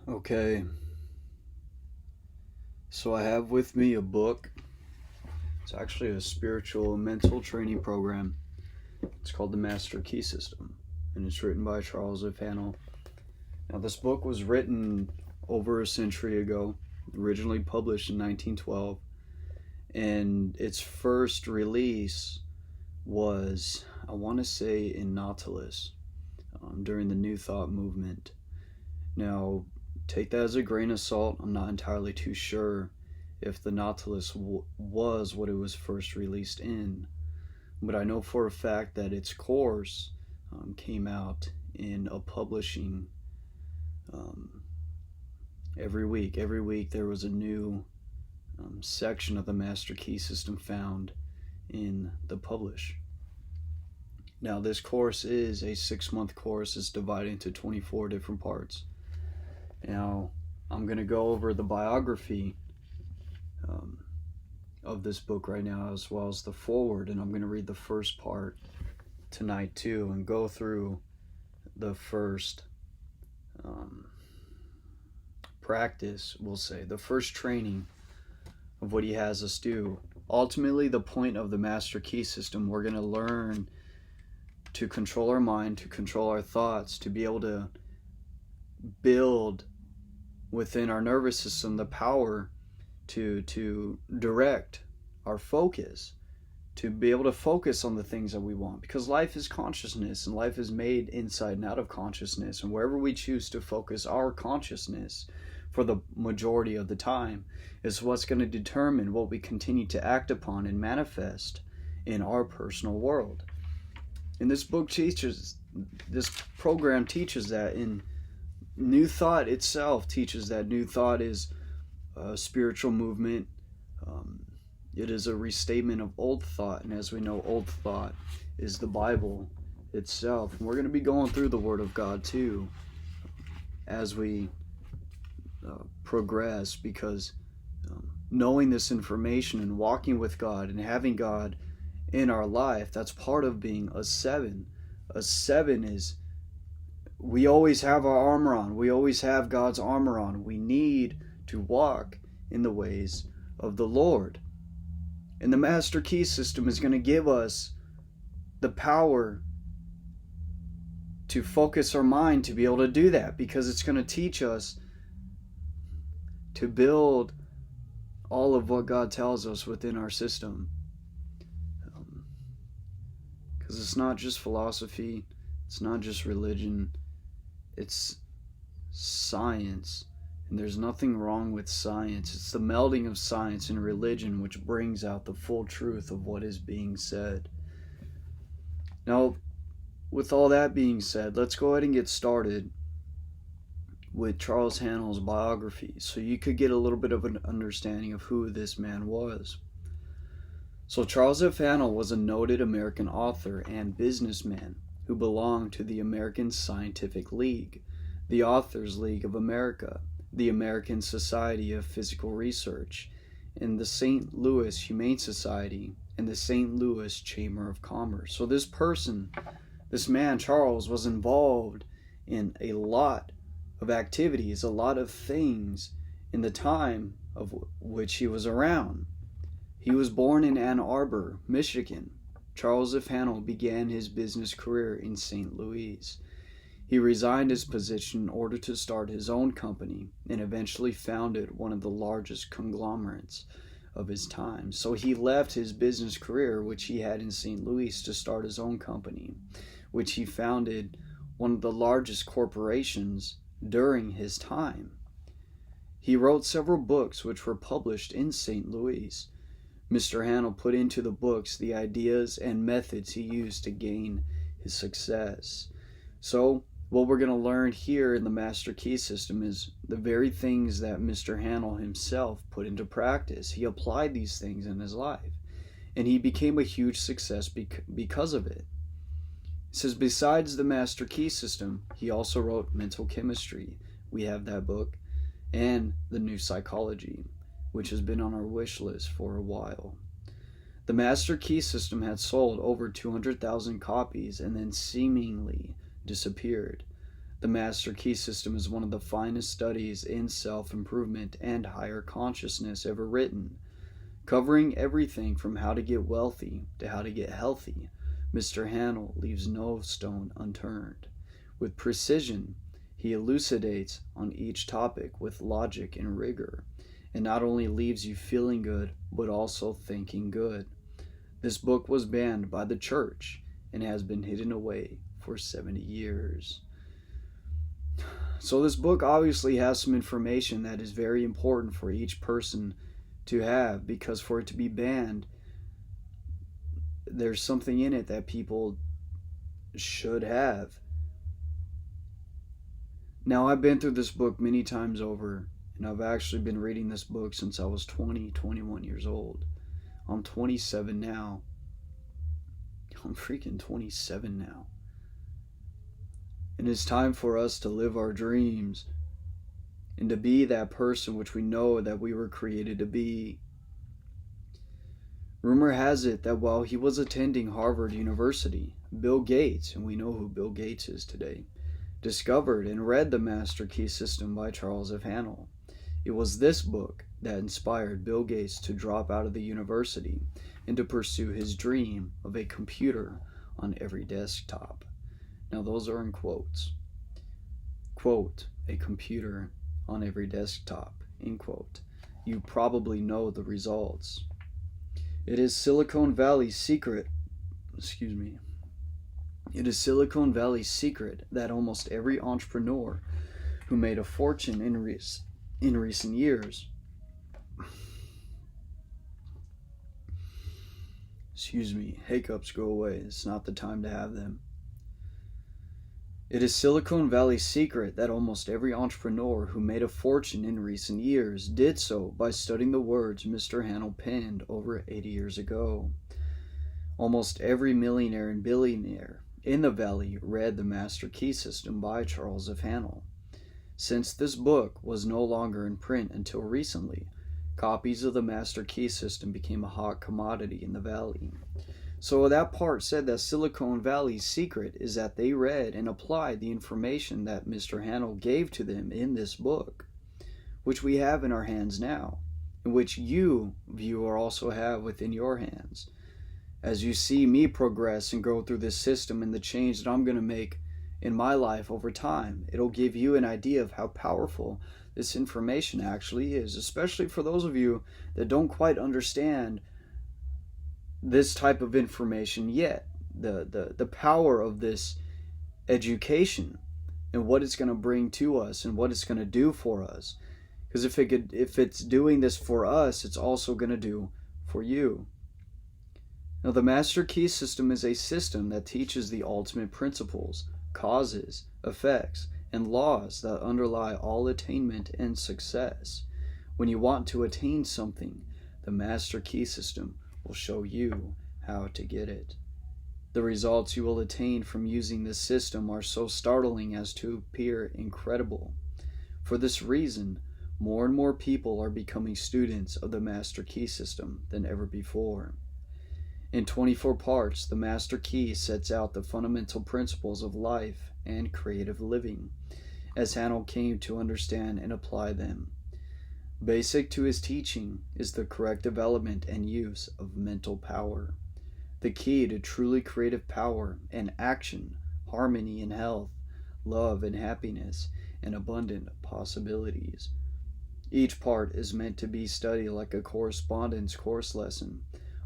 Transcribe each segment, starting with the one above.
Okay, so I have with me a book. It's actually a spiritual and mental training program. It's called The Master Key System, and it's written by Charles F. Hannell. Now, this book was written over a century ago, originally published in 1912, and its first release was, I want to say, in Nautilus during the New Thought movement. Now, take that as a grain of salt. I'm not entirely too sure if the Nautilus was what it was first released in, but I know for a fact that its course came out in a publishing um, every week. Every week there was a new section of the Master Key System found in the publish. Now, this course is a 6-month course. It's divided into 24 different parts. Now, I'm going to go over the biography of this book right now, as well as the foreword, and I'm going to read the first part tonight too, and go through the first practice, we'll say, the first training of what he has us do. Ultimately, the point of the Master Key System, we're going to learn to control our mind, to control our thoughts, to be able to build within our nervous system the power to direct our focus, to be able to focus on the things that we want, because life is consciousness, and life is made inside and out of consciousness, and wherever we choose to focus our consciousness for the majority of the time is what's going to determine what we continue to act upon and manifest in our personal world. And this program teaches that, in New Thought itself teaches that New Thought is a spiritual movement. It is a restatement of Old Thought, and as we know, Old Thought is the Bible itself. And we're going to be going through the Word of God too as we progress, because knowing this information and walking with God and having God in our life, that's part of being a 7. A 7 is, we always have our armor on. We always have God's armor on. We need to walk in the ways of the Lord. And the Master Key System is going to give us the power to focus our mind to be able to do that, because it's going to teach us to build all of what God tells us within our system. Because it's not just philosophy, it's not just religion, it's science. And there's nothing wrong with science. It's the melding of science and religion which brings out the full truth of what is being said. Now, with all that being said, let's go ahead and get started with Charles Hannell's biography, so you could get a little bit of an understanding of who this man was. So Charles F. Hannell was a noted American author and businessman who belonged to the American Scientific League, the Authors League of America, the American Society of Physical Research, and the St. Louis Humane Society, and the St. Louis Chamber of Commerce. So this man, Charles, was involved in a lot of activities, a lot of things in the time of which he was around. He was born in Ann Arbor, Michigan. Charles F. Hannell began his business career in St. Louis. He resigned his position in order to start his own company, and eventually founded one of the largest conglomerates of his time. So he left his business career, which he had in St. Louis, to start his own company, which he founded one of the largest corporations during his time. He wrote several books which were published in St. Louis. Mr. Hannell put into the books the ideas and methods he used to gain his success. So, what we're going to learn here in the Master Key System is the very things that Mr. Hannell himself put into practice. He applied these things in his life, and he became a huge success because of it. It says, besides the Master Key System, he also wrote Mental Chemistry. We have that book, and The New Psychology, which has been on our wish list for a while. The Master Key System had sold over 200,000 copies and then seemingly disappeared. The Master Key System is one of the finest studies in self-improvement and higher consciousness ever written, covering everything from how to get wealthy to how to get healthy. Mr. Hanel leaves no stone unturned. With precision, he elucidates on each topic with logic and rigor, and not only leaves you feeling good, but also thinking good. This book was banned by the church and has been hidden away for 70 years. So this book obviously has some information that is very important for each person to have, because for it to be banned, there's something in it that people should have. Now, I've been through this book many times over, and I've actually been reading this book since I was 21 years old. I'm 27 now. I'm freaking 27 now. And it's time for us to live our dreams and to be that person which we know that we were created to be. Rumor has it that while he was attending Harvard University, Bill Gates, and we know who Bill Gates is today, discovered and read The Master Key System by Charles F. Hanel. It was this book that inspired Bill Gates to drop out of the university and to pursue his dream of a computer on every desktop. Now those are in quotes. Quote, a computer on every desktop, end quote. You probably know the results. It is Silicon Valley's secret, It is Silicon Valley's secret that almost every entrepreneur who made a fortune in recent years hiccups go away. It's not the time to have them. It is Silicon Valley's secret that almost every entrepreneur who made a fortune in recent years did so by studying the words Mr. Hanel penned over 80 years ago. Almost every millionaire and billionaire in the Valley read The Master Key System by Charles F. Hanel. Since this book was no longer in print until recently, copies of The Master Key System became a hot commodity in the Valley. So that part said that Silicon Valley's secret is that they read and applied the information that Mr. Hanel gave to them in this book, which we have in our hands now, and which you, viewer, also have within your hands. As you see me progress and go through this system and the change that I'm going to make in my life over time, it'll give you an idea of how powerful this information actually is, especially for those of you that don't quite understand this type of information yet, the power of this education and what it's going to bring to us and what it's going to do for us. Because if it's doing this for us, it's also going to do for you. Now, the Master Key System is a system that teaches the ultimate principles, causes, effects, and laws that underlie all attainment and success. When you want to attain something, the Master Key System will show you how to get it. The results you will attain from using this system are so startling as to appear incredible. For this reason, more and more people are becoming students of the Master Key System than ever before. In 24 parts, the Master Key sets out the fundamental principles of life and creative living, as Hanel came to understand and apply them. Basic to his teaching is the correct development and use of mental power, the key to truly creative power and action, harmony and health, love and happiness, and abundant possibilities. Each part is meant to be studied like a correspondence course lesson,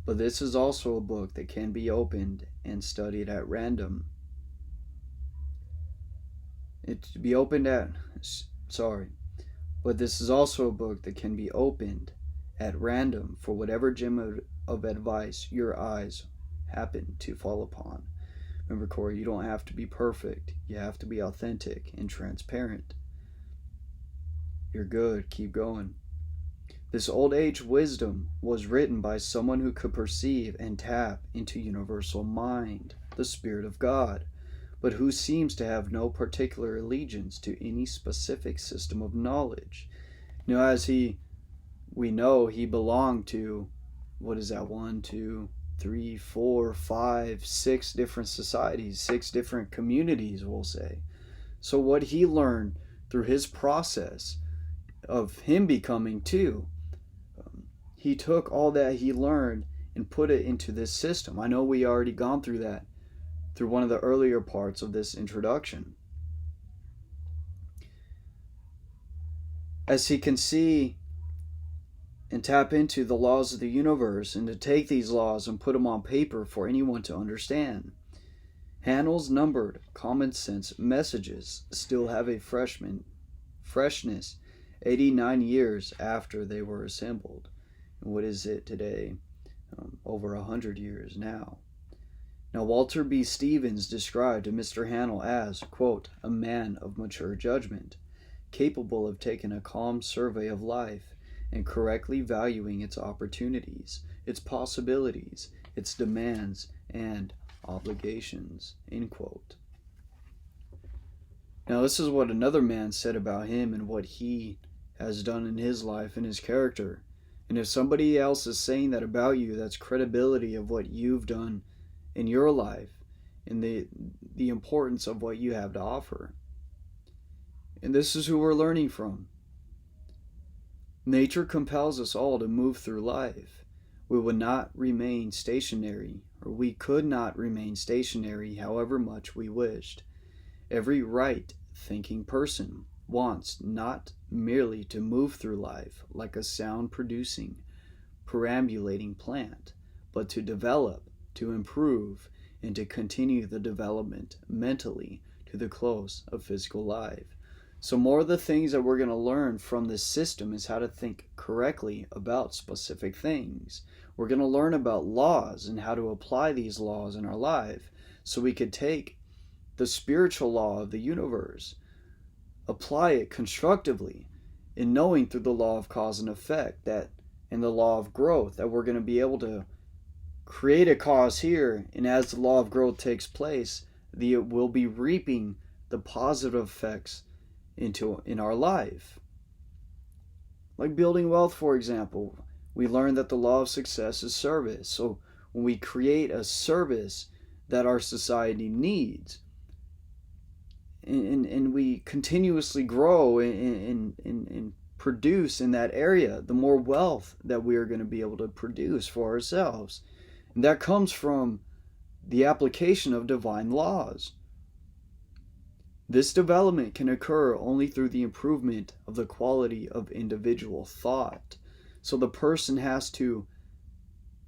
but this is also a book that can be opened and studied at random. But this is also a book that can be opened at random for whatever gem of advice your eyes happen to fall upon. Remember, Corey, you don't have to be perfect. You have to be authentic and transparent. You're good. Keep going. This old age wisdom was written by someone who could perceive and tap into universal mind, the Spirit of God, but who seems to have no particular allegiance to any specific system of knowledge. You know, we know he belonged to, 1, 2, 3, 4, 5, 6 different societies, 6 different communities, we'll say. So what he learned through his process of him becoming two, he took all that he learned and put it into this system. I know we already gone through that through one of the earlier parts of this introduction. As he can see and tap into the laws of the universe and to take these laws and put them on paper for anyone to understand. Handel's numbered common sense messages still have a freshness 89 years after they were assembled. And what is it today? Over 100 years now. Now, Walter B. Stevens described Mr. Handel as, quote, a man of mature judgment, capable of taking a calm survey of life and correctly valuing its opportunities, its possibilities, its demands, and obligations, end quote. Now, this is what another man said about him and what he has done in his life and his character. And if somebody else is saying that about you, that's credibility of what you've done in your life and the importance of what you have to offer. And this is who we're learning from. Nature compels us all to move through life. We would not remain stationary, or we could not remain stationary however much we wished. Every right-thinking person wants not merely to move through life like a sound-producing, perambulating plant, but to develop, to improve, and to continue the development mentally to the close of physical life. So more of the things that we're going to learn from this system is how to think correctly about specific things. We're going to learn about laws and how to apply these laws in our life so we could take the spiritual law of the universe, apply it constructively in knowing through the law of cause and effect that and the law of growth that we're going to be able to create a cause here, and as the law of growth takes place, we'll be reaping the positive effects in our life. Like building wealth, for example, we learn that the law of success is service. So when we create a service that our society needs, and we continuously grow and produce in that area, the more wealth that we are going to be able to produce for ourselves. And that comes from the application of divine laws. This development can occur only through the improvement of the quality of individual thought. So the person has to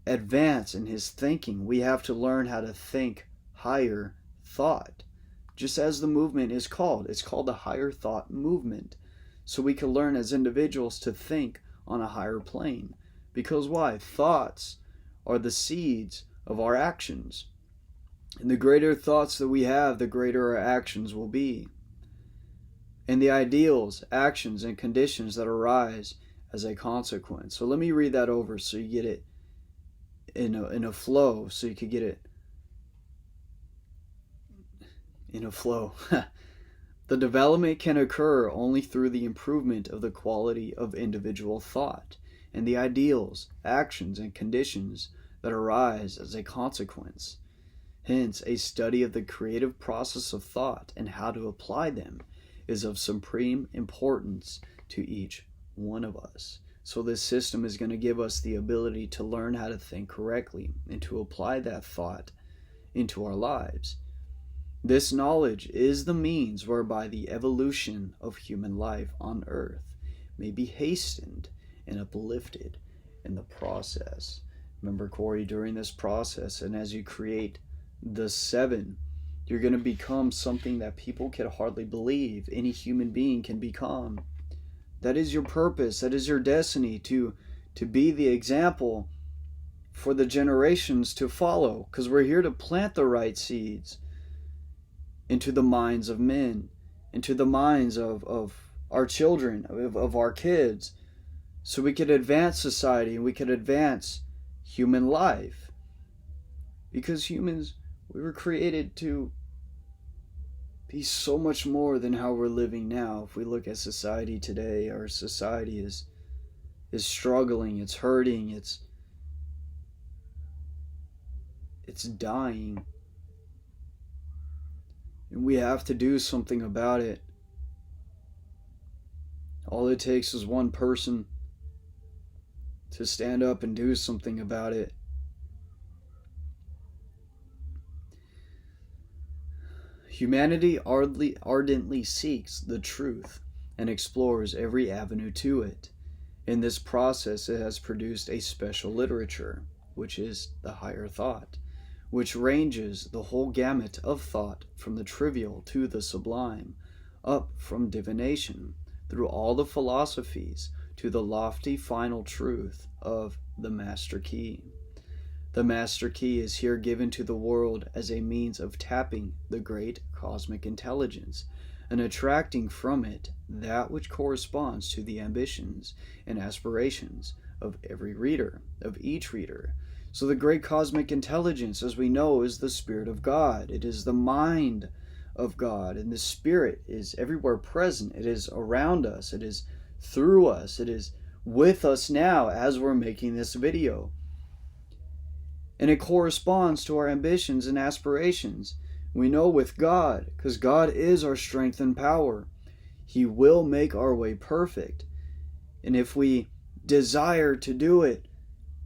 advance in his thinking. We have to learn how to think higher thought. Just as the movement is called. It's called the higher thought movement. So we can learn as individuals to think on a higher plane. Because why? Thoughts are the seeds of our actions. And the greater thoughts that we have, the greater our actions will be. And the ideals, actions, and conditions that arise as a consequence. So let me read that over so you get it in a flow, so you could get it in a flow. The development can occur only through the improvement of the quality of individual thought and the ideals, actions, and conditions that arise as a consequence. Hence, a study of the creative process of thought and how to apply them is of supreme importance to each one of us. So this system is going to give us the ability to learn how to think correctly and to apply that thought into our lives. This knowledge is the means whereby the evolution of human life on earth may be hastened and uplifted in the process. Remember, Corey, during this process and as you create the 7, you're going to become something that people can hardly believe any human being can become. That is your purpose. That is your destiny, to be the example for the generations to follow, because we're here to plant the right seeds into the minds of men, into the minds of our children, of our kids, so we could advance society and we could advance human life. Because humans, we were created to be so much more than how we're living now. If we look at society today, our society is struggling, it's hurting, it's dying. And we have to do something about it. All it takes is one person to stand up and do something about it. Humanity ardently seeks the truth and explores every avenue to it. In this process, it has produced a special literature, which is the higher thought, which ranges the whole gamut of thought from the trivial to the sublime, up from divination, through all the philosophies, to the lofty final truth of the Master Key. The Master Key is here given to the world as a means of tapping the great cosmic intelligence and attracting from it that which corresponds to the ambitions and aspirations of every reader, of each reader. So the great cosmic intelligence, as we know, is the Spirit of God. It is the mind of God, and the Spirit is everywhere present. It is around us. It is through us. It is with us now as we're making this video. And it corresponds to our ambitions and aspirations. We know with God, because God is our strength and power, He will make our way perfect. And if we desire to do it,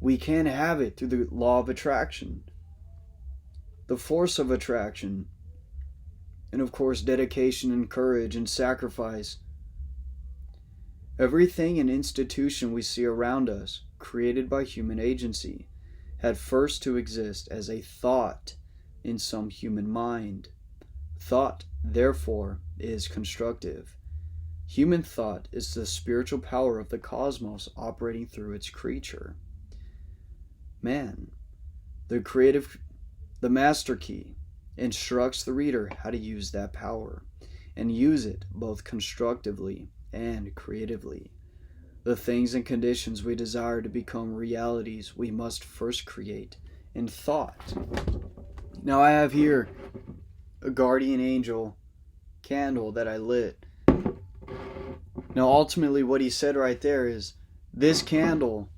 we can have it through the law of attraction, the force of attraction, and of course dedication and courage and sacrifice. Everything and institution we see around us, created by human agency, had first to exist as a thought in some human mind. Thought, therefore, is constructive. Human thought is the spiritual power of the cosmos operating through its creature. Man, the Master Key, instructs the reader how to use that power, and use it both constructively and creatively. The things and conditions we desire to become realities we must first create in thought. Now I have here a guardian angel candle that I lit. Now ultimately what he said right there is, this candle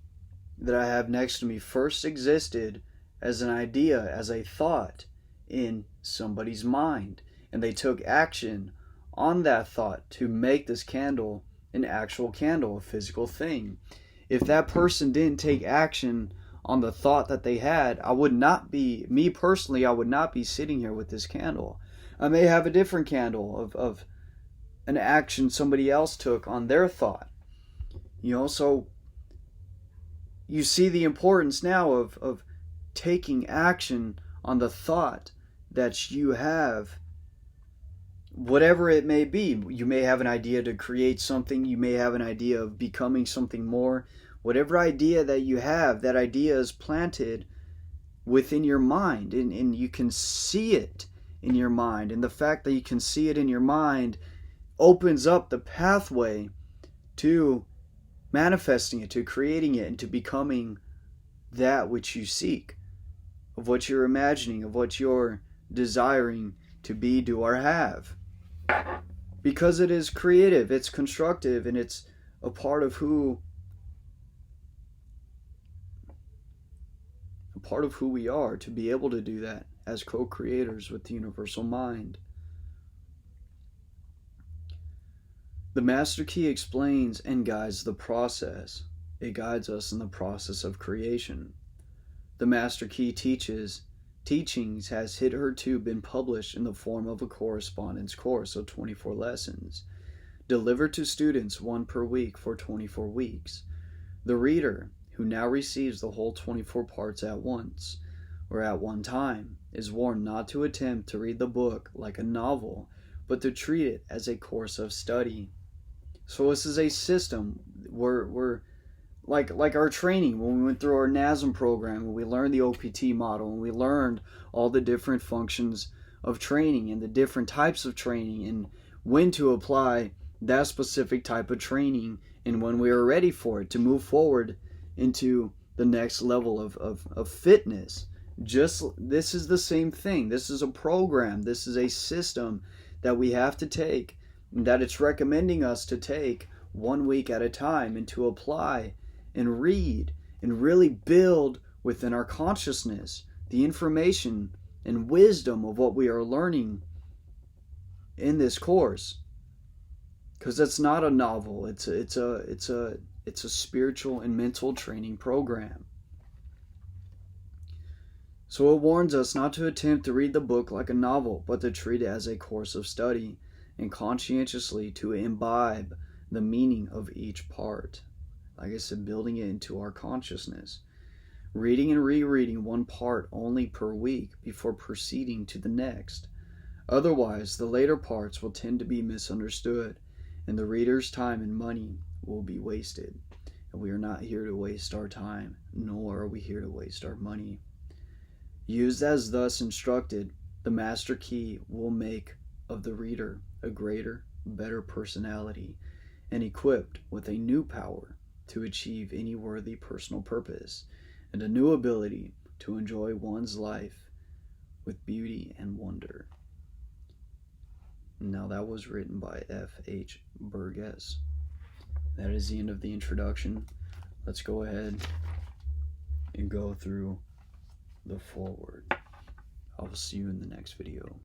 that I have next to me first existed as an idea, as a thought in somebody's mind, and they took action on that thought to make this candle an actual candle, a physical thing. If that person didn't take action on the thought that they had, I would not be sitting here with this candle. I may have a different candle of an action somebody else took on their thought. So you see the importance now of taking action on the thought that you have, whatever it may be. You may have an idea to create something. You may have an idea of becoming something more. Whatever idea that you have, that idea is planted within your mind, and you can see it in your mind. And the fact that you can see it in your mind opens up the pathway to manifesting it, to creating it, and to becoming that which you seek, of what you're imagining, of what you're desiring to be, do, or have. Because it is creative, it's constructive, and it's a part of who we are, to be able to do that as co-creators with the universal mind. The Master Key explains and guides the process. It guides us in the process of creation. The Master Key teachings has hitherto been published in the form of a correspondence course of 24 lessons, delivered to students 1 per week for 24 weeks. The reader, who now receives the whole 24 parts at once, or at one time, is warned not to attempt to read the book like a novel, but to treat it as a course of study. So this is a system. We're like our training when we went through our NASM program, when we learned the OPT model, and we learned all the different functions of training and the different types of training and when to apply that specific type of training and when we are ready for it to move forward into the next level of fitness. This is the same thing. This is a program. This is a system that we have to take, that it's recommending us to take 1 week at a time and to apply and read and really build within our consciousness the information and wisdom of what we are learning in this course, because it's not a novel. It's a spiritual and mental training program. So it warns us not to attempt to read the book like a novel, but to treat it as a course of study and conscientiously to imbibe the meaning of each part. Like I said, building it into our consciousness. Reading and rereading one part only per week before proceeding to the next. Otherwise, the later parts will tend to be misunderstood, and the reader's time and money will be wasted. And we are not here to waste our time, nor are we here to waste our money. Used as thus instructed, the master key will make of the reader a greater, better personality, and equipped with a new power to achieve any worthy personal purpose, and a new ability to enjoy one's life with beauty and wonder. Now that was written by F.H. Burgess. That is the end of the introduction. Let's go ahead and go through the foreword. I will see you in the next video.